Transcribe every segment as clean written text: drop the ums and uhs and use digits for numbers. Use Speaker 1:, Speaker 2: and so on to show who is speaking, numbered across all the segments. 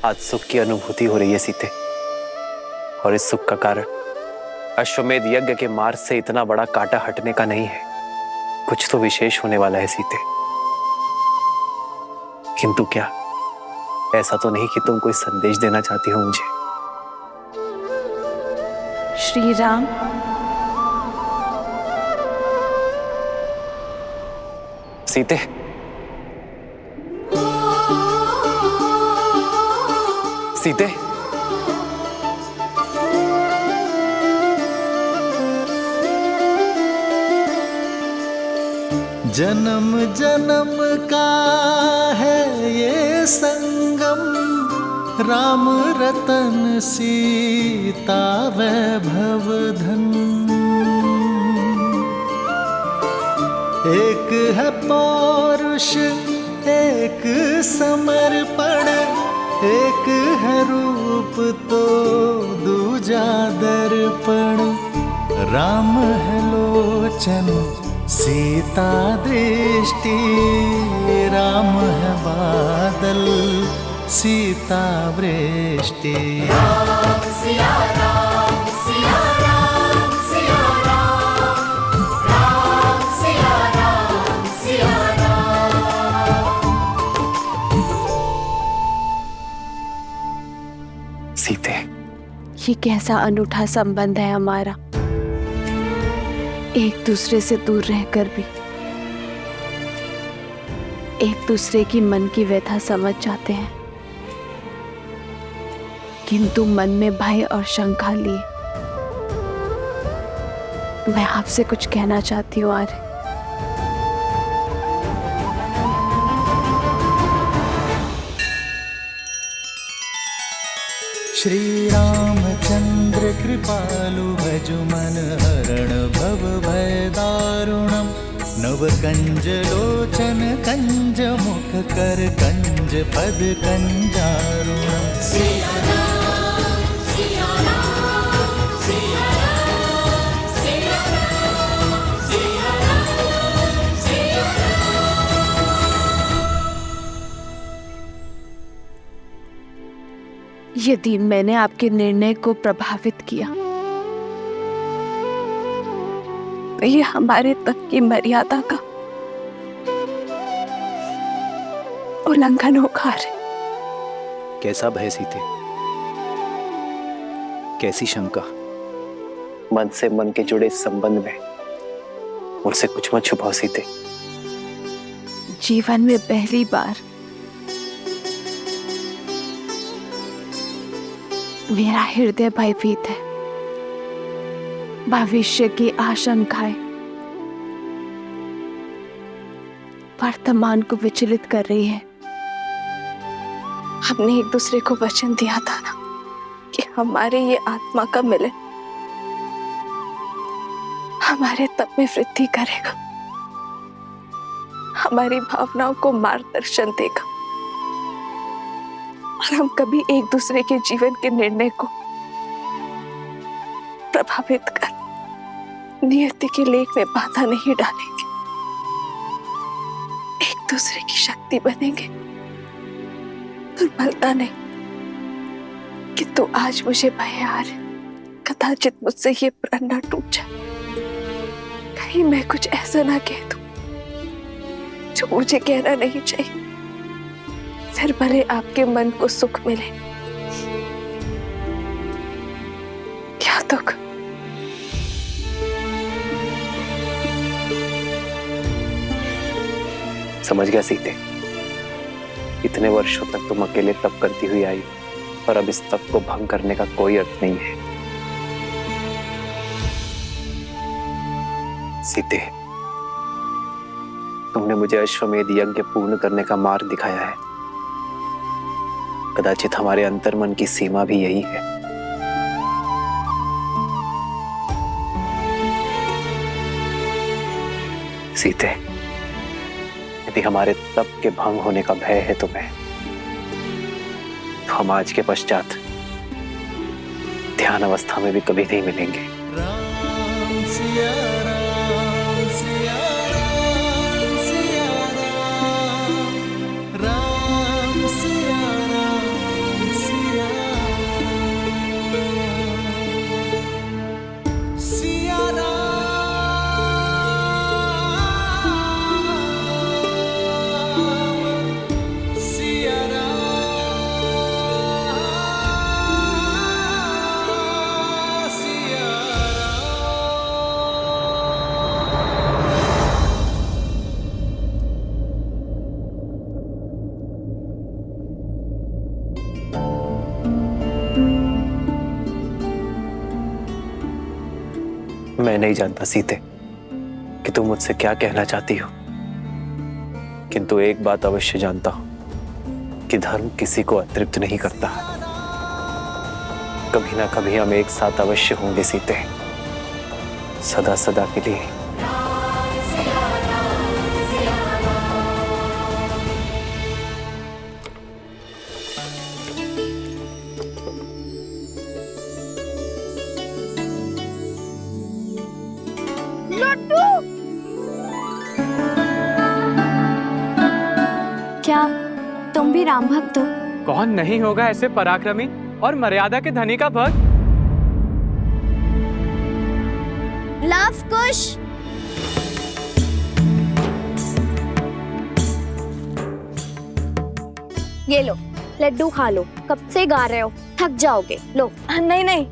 Speaker 1: आज सुख की अनुभूति हो रही है सीते, और इस सुख का कारण अश्वमेध यज्ञ के मार्ग से इतना बड़ा कांटा हटने का नहीं है। कुछ तो विशेष होने वाला है सीते। किंतु क्या ऐसा तो नहीं कि तुम कोई संदेश देना चाहती हो मुझे?
Speaker 2: श्री राम,
Speaker 1: सीते, सीते,
Speaker 3: जन्म जन्म का है ये संगम, राम रतन सीता वैभव धन। एक है पौरुष एक समर्पण, एक है रूप तो दूजा दर्पण। राम है लोचन सीता दृष्टि, राम है बादल सीता वृष्टि।
Speaker 4: राम सिया राम सिया राम सिया राम, राम सिया राम सिया राम।
Speaker 1: सीते,
Speaker 2: ये कैसा अनूठा संबंध है हमारा। एक दूसरे से दूर रहकर भी एक दूसरे की मन की व्यथा समझ जाते हैं, किंतु मन में भय और शंका लिए मैं आपसे कुछ कहना चाहती हूँ आर्य।
Speaker 3: श्री रामचंद्र कृपालु भजु मन हरण भव भय दारुणम। नव कंज लोचन कंज मुख कर कंज पद कंजारुणम।
Speaker 4: सिया राम सिया राम सिया राम सिया राम सिया राम सिया राम।
Speaker 2: यदि मैंने आपके निर्णय को प्रभावित किया तो ये हमारे तक की मर्यादा का उल्लंघन होगा।
Speaker 5: कैसा भय सीते, कैसी शंका?
Speaker 1: मन से मन के जुड़े इस संबंध में मुझसे कुछ मत छुपाओ सीते।
Speaker 2: जीवन में पहली बार मेरा हृदय भयभीत है। भविष्य की आशंकाएं वर्तमान को विचलित कर रही है। हमने एक दूसरे को वचन दिया था ना कि हमारे ये आत्मा का मिलन हमारे तप में वृद्धि करेगा, हमारी भावनाओं को मार्गदर्शन देगा, और हम कभी एक दूसरे के जीवन के निर्णय को प्रभावित कर नियति के लेख में बाधा नहीं डालेंगे। एक दूसरे की शक्ति बनेंगे, दुर्बलता नहीं। किंतु आज मुझे भय आ रहा, कदाचित मुझसे ये प्रण न टूट जाए। कहीं मैं कुछ ऐसा ना कह दूं जो मुझे कहना नहीं चाहिए, फिर भले आपके मन को सुख मिले या दुख।
Speaker 1: समझ गया सीते, इतने वर्षों तक तुम अकेले तप करती हुई आई, और अब इस तप को भंग करने का कोई अर्थ नहीं है। सीते, तुमने मुझे अश्वमेध यज्ञ पूर्ण करने का मार्ग दिखाया है। कदाचित हमारे अंतर्मन की सीमा भी यही है। सीते, यदि हमारे तप के भंग होने का भय है तुम्हें, तो हम आज के पश्चात ध्यान अवस्था में भी कभी नहीं मिलेंगे।
Speaker 3: राम सिया राम सिया राम सिया राम, राम सिया राम
Speaker 1: मैं नहीं जानता सीते कि तुम मुझसे क्या कहना चाहती हो, किंतु एक बात अवश्य जानता हूं कि धर्म किसी को अतृप्त नहीं करता। कभी ना कभी हम एक साथ अवश्य होंगे सीते, सदा सदा के लिए।
Speaker 6: क्या तुम भी राम भक्त हो?
Speaker 7: कौन नहीं होगा ऐसे पराक्रमी और मर्यादा के धनी का भक्त।
Speaker 6: लव कुश। ये लो लड्डू खा लो, कब से गा रहे हो, थक जाओगे। लो।
Speaker 8: नहीं नहीं,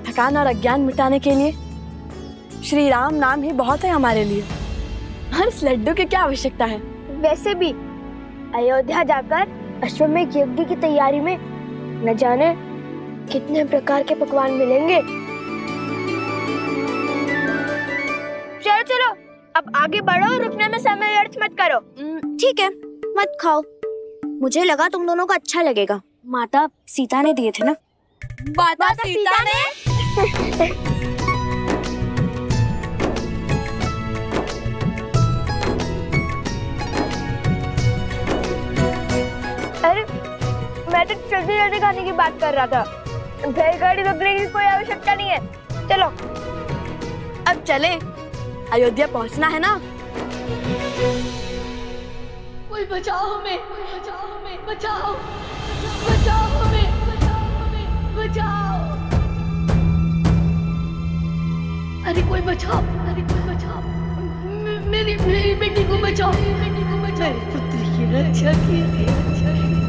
Speaker 8: थकान और अज्ञान मिटाने के लिए श्री राम नाम ही बहुत है हमारे लिए। और इस लड्डू की क्या आवश्यकता है?
Speaker 6: वैसे भी अयोध्या जाकर अश्वमेध यज्ञ की तैयारी में न जाने कितने प्रकार के पकवान मिलेंगे। चलो चलो अब आगे बढ़ो, रुकने में समय व्यर्थ मत करो। ठीक है, मत खाओ, मुझे लगा तुम दोनों को अच्छा लगेगा। माता सीता ने दिए थे ना।
Speaker 8: माता सीता ने?
Speaker 6: अरे मैं तो जल्दी जल्दी खाने की बात कर रहा था, बैलगाड़ी रोकने की कोई आवश्यकता नहीं है। चलो
Speaker 8: अब चले, अयोध्या पहुंचना है ना।
Speaker 4: कोई बचाओ हमें, बचाओ हमें, बचाओ, बचाओ हमें, बचाओ हमें, बचाओ। अरे कोई बचाओ, अरे कोई बचाओ, मेरी बेटी को बचाओ, मेरी बेटी को बचाओ, मेरे पुत्र की रक्षा कीजिए, रक्षा कीजिए।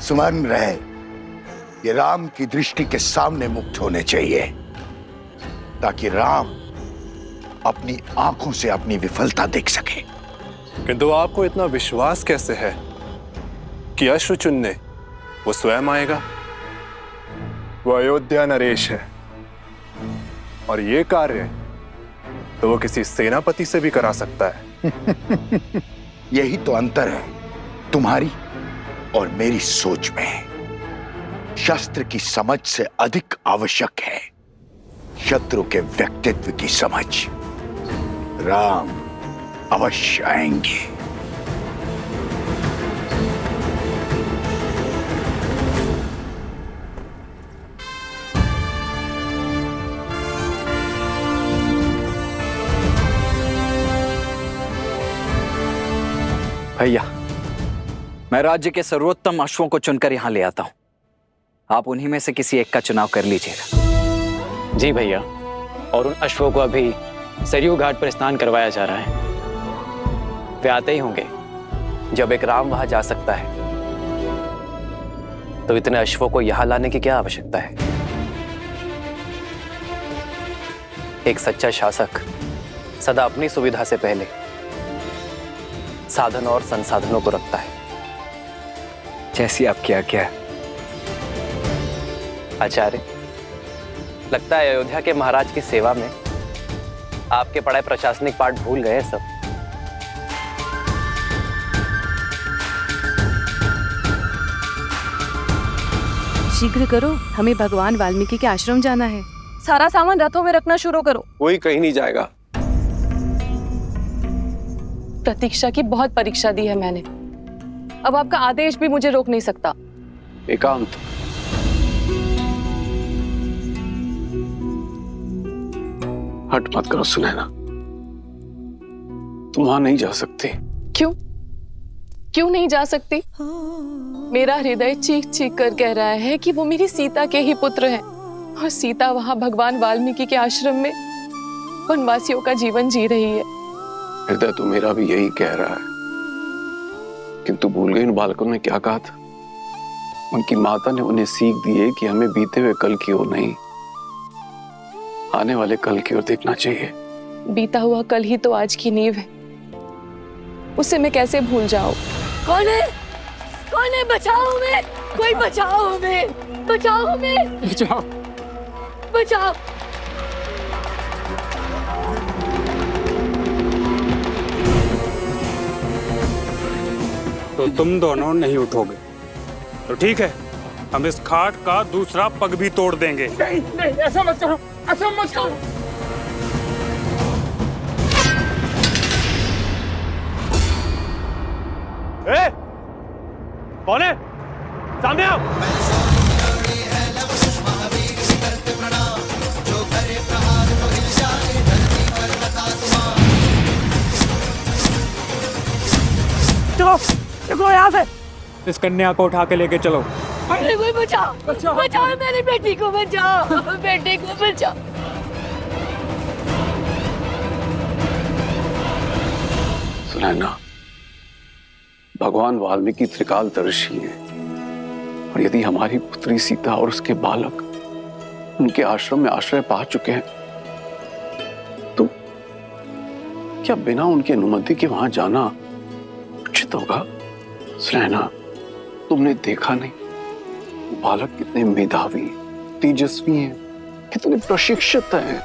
Speaker 9: स्मरण रहे, ये राम की दृष्टि के सामने मुक्त होने चाहिए, ताकि राम अपनी आंखों से अपनी विफलता देख सके।
Speaker 10: किंतु आपको इतना विश्वास कैसे है कि अश्रु चुनने वो स्वयं आएगा? वो अयोध्या नरेश है, और ये कार्य तो वो किसी सेनापति से भी करा सकता है।
Speaker 9: यही तो अंतर है तुम्हारी और मेरी सोच में। शस्त्र की समझ से अधिक आवश्यक है शत्रु के व्यक्तित्व की समझ। राम अवश्य आएंगे।
Speaker 5: भैया, मैं राज्य के सर्वोत्तम अश्वों को चुनकर यहाँ ले आता हूँ। आप उन्हीं में से किसी एक का चुनाव कर लीजिएगा।
Speaker 1: जी भैया, और उन अश्वों को अभी सरयू घाट पर स्नान करवाया जा रहा है। वे आते ही होंगे। जब एक राम वहां जा सकता है तो इतने अश्वों को यहां लाने की क्या आवश्यकता है? एक सच्चा शासक सदा अपनी सुविधा से पहले साधन और संसाधनों को रखता है।
Speaker 5: जैसी आपकी आज्ञा।
Speaker 1: आचार्य, लगता है अयोध्या के महाराज की सेवा में आपके पढ़ाए प्रशासनिक पाठ भूल गए सब।
Speaker 8: शीघ्र करो, हमें भगवान वाल्मीकि के आश्रम जाना है। सारा सामान रथों में रखना शुरू करो।
Speaker 10: कोई कहीं नहीं जाएगा।
Speaker 8: प्रतीक्षा की बहुत परीक्षा दी है मैंने, अब आपका आदेश भी मुझे रोक नहीं सकता।
Speaker 10: एकांत,
Speaker 1: हट मत करो सुनैना, तुम वहां नहीं जा सकती।
Speaker 2: क्यों? क्यों नहीं जा सकती? मेरा हृदय चीख चीख कर कह रहा है कि वो मेरी सीता के ही पुत्र हैं और सीता वहां भगवान वाल्मीकि के आश्रम में वनवासियों का जीवन जी रही है।
Speaker 1: हृदय तो मेरा भी यही कह रहा है, किंतु भूल गई उन बालकों ने क्या कहा था। उनकी माता ने उन्हें सीख दी है कि हमें बीते हुए कल की ओर नहीं, आने वाले कल की ओर देखना चाहिए।
Speaker 2: बीता हुआ कल ही तो आज की नींव है, उसे मैं कैसे भूल जाऊं?
Speaker 4: कौन है? कौन है? बचाओ हमें! कोई बचाओ हमें! बचाओ हमें!
Speaker 5: बचाओ!
Speaker 4: बचाओ!
Speaker 11: तो तुम दोनों नहीं उठोगे तो ठीक है, हम इस खाट का दूसरा पग भी तोड़ देंगे।
Speaker 3: नहीं नहीं, ऐसा मत करो, ऐसा मत करो।
Speaker 7: ए, कौन है? सामने आओ।
Speaker 11: चलो देखो यहाँ से, इस कन्या को उठा के लेके चलो।
Speaker 4: अरे कोई बचाओ! बचाओ मेरी बेटी को, बचाओ बेटे को, बचाओ!
Speaker 1: सुनैना, भगवान वाल्मीकि त्रिकालदर्शी हैं और यदि हमारी पुत्री सीता और उसके बालक उनके आश्रम में आश्रय पा चुके हैं तो क्या बिना उनकी अनुमति के वहां जाना उचित होगा? सुनैना, तुमने देखा नहीं बालक कितने मेधावी, तेजस्वी हैं, कितने प्रशिक्षित हैं।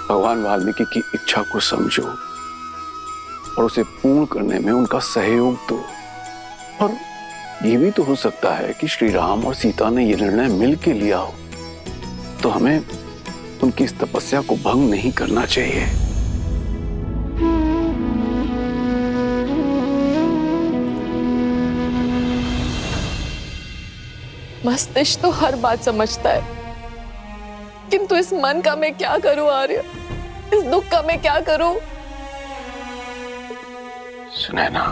Speaker 1: भगवान वाल्मीकि की इच्छा को समझो और उसे पूर्ण करने में उनका सहयोग दो। और ये भी तो हो सकता है कि श्री राम और सीता ने यह निर्णय मिल के लिया हो, तो हमें उनकी इस तपस्या को भंग नहीं करना चाहिए।
Speaker 2: मस्तिष्क तो हर बात समझता है, किंतु इस मन का मैं क्या करूं आर्य? इस दुख का मैं क्या करूं?
Speaker 1: सुनैना,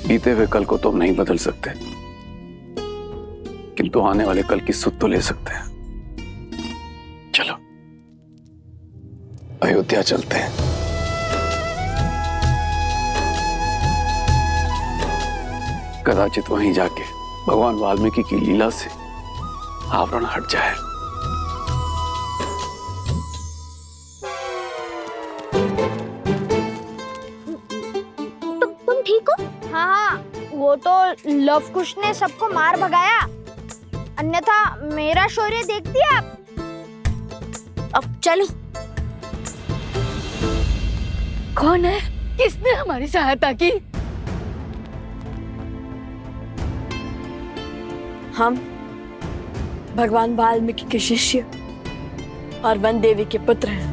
Speaker 1: बीते हुए कल को तो हम नहीं बदल सकते, किंतु आने वाले कल की सुध तो ले सकते हैं। चलो अयोध्या चलते हैं। कदाचित वहीं जाके भगवान वाल्मीकि की लीला से आवरण हट जाए।
Speaker 6: तुम ठीक हो? हाँ, वो तो लव कुश ने सबको मार भगाया, अन्यथा मेरा शौर्य देख दिया आप। अब चलो।
Speaker 4: कौन है? किसने हमारी सहायता की?
Speaker 8: हम भगवान वाल्मीकि के शिष्य और वन देवी के पुत्र हैं।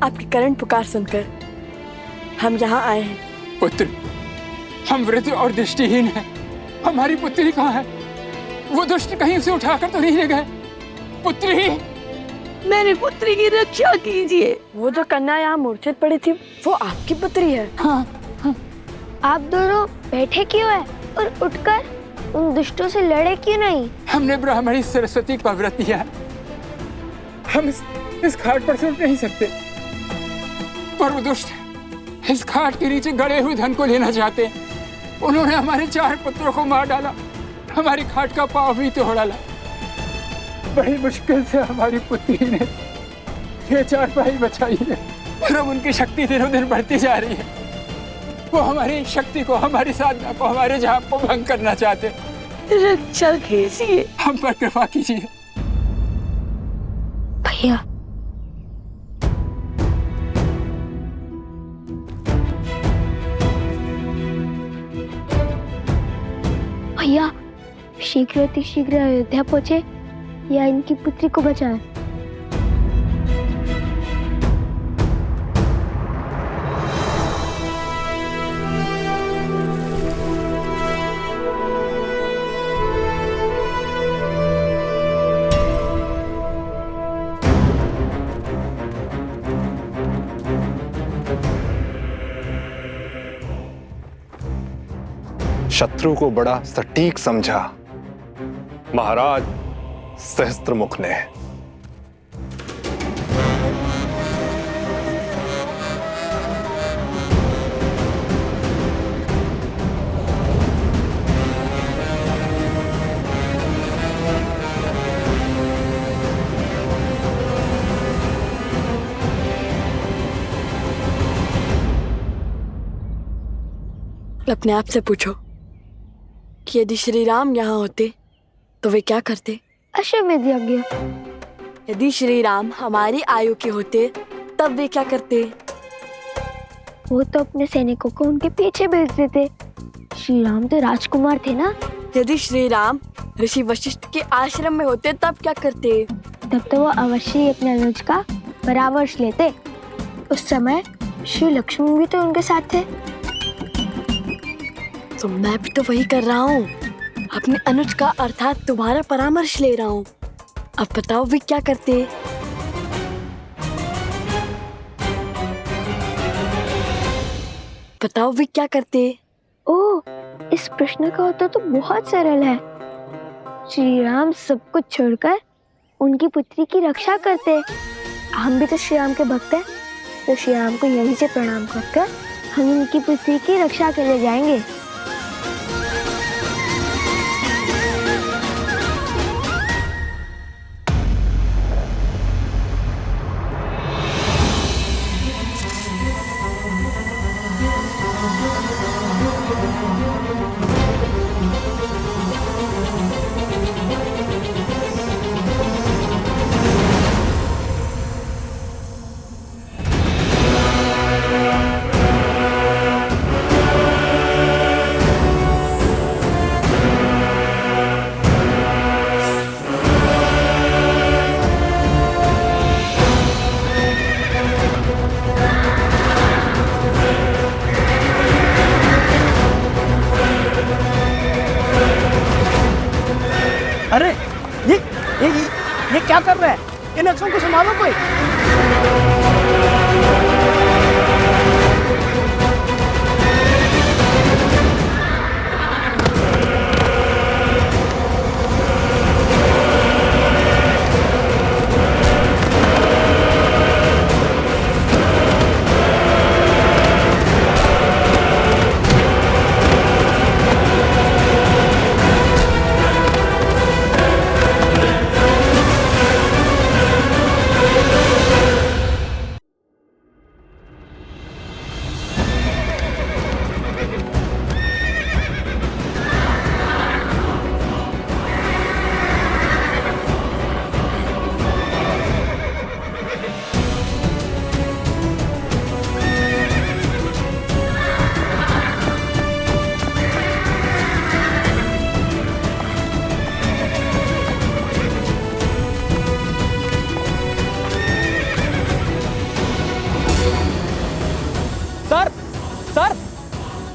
Speaker 8: आपकी करण पुकार सुनकर हम यहाँ आए हैं।
Speaker 3: पुत्र, हम वृद्ध और दृष्टिहीन हैं। हमारी पुत्री कहाँ है? वो दुष्ट कहीं उसे उठाकर तो नहीं ले गए? पुत्री,
Speaker 4: मेरी पुत्री की रक्षा कीजिए।
Speaker 8: वो जो कन्या यहाँ मूर्छित पड़ी थी, वो आपकी पुत्री है।
Speaker 3: हाँ, हाँ।
Speaker 6: आप दोनों बैठे क्यों हैं और उठकर उन दुष्टों से लड़े क्यों नहीं?
Speaker 3: हमने ब्राह्मणी सरस्वती का व्रत लिया। हम इस घाट पर से उठ नहीं सकते, पर वो दुष्ट इस घाट के नीचे गड़े हुए धन को लेना चाहते। उन्होंने हमारे 4 पुत्रों को मार डाला, हमारी घाट का पांव भी तोड़ डाला। बड़ी मुश्किल से हमारी पुत्री ने ये 4 भाई बचाई है, पर अब उनकी शक्ति दिनों दिन बढ़ती जा रही है। वो हमारी शक्ति को, हमारी साधना को, हमारे जाप को भंग करना चाहते।
Speaker 4: रक्षा कीजिए,
Speaker 3: हम पर कृपा कीजिए।
Speaker 6: भैया, भैया शीघ्र अयोध्या पहुंचे या इनकी पुत्री को बचाएं।
Speaker 10: शत्रु को बड़ा सटीक समझा महाराज सहस्त्रमुख ने।
Speaker 8: अपने आप से पूछो कि यदि श्री राम यहाँ होते तो वे क्या करते?
Speaker 6: अश्वमेध यज्ञ।
Speaker 8: यदि श्री राम हमारी आयु के होते तब वे क्या करते?
Speaker 6: वो तो अपने सैनिकों को उनके पीछे भेज देते। श्री राम तो राजकुमार थे ना।
Speaker 8: यदि श्री राम ऋषि वशिष्ठ के आश्रम में होते तब क्या करते?
Speaker 6: तब तो वो अवश्य ही अपने अनुज का परामर्श लेते। उस समय श्री लक्ष्मण भी तो उनके साथ थे।
Speaker 8: तो मैं भी तो वही कर रहा हूँ, अपने अनुज का अर्थात तुम्हारा परामर्श ले रहा हूँ। अब बताओ वे क्या करते? बताओ वे क्या करते?
Speaker 6: ओह, इस प्रश्न का उत्तर तो बहुत सरल है। श्री राम सब कुछ छोड़कर उनकी पुत्री की रक्षा करते। हम भी तो श्री राम के भक्त हैं, तो श्री राम को यहीं से प्रणाम करके हम उनकी पुत्री की रक्षा के लिए जाएंगे।
Speaker 12: अरे ये क्या कर रहा है? इन अक्षरों को संभालो कोई।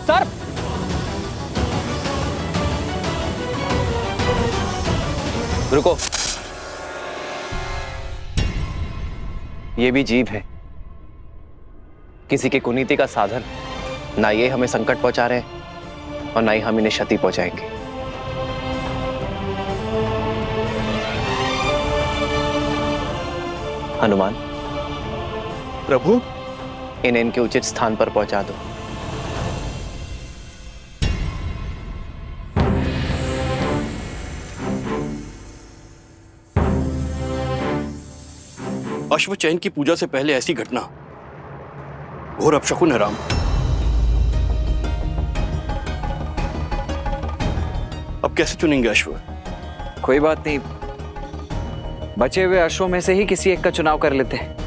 Speaker 7: सर
Speaker 5: रुको, ये भी जीव है, किसी की कुनीति का साधन। ना ये हमें संकट पहुंचा रहे हैं और ना ही हम इन्हें क्षति पहुंचाएंगे। हनुमान
Speaker 10: प्रभु,
Speaker 5: इन्हें इनके उचित स्थान पर पहुंचा दो।
Speaker 13: अश्वचैन की पूजा से पहले ऐसी घटना घोर अपशकुन है राम। अब कैसे चुनेंगे अश्व?
Speaker 5: कोई बात नहीं, बचे हुए अश्वों में से ही किसी एक का चुनाव कर लेते हैं।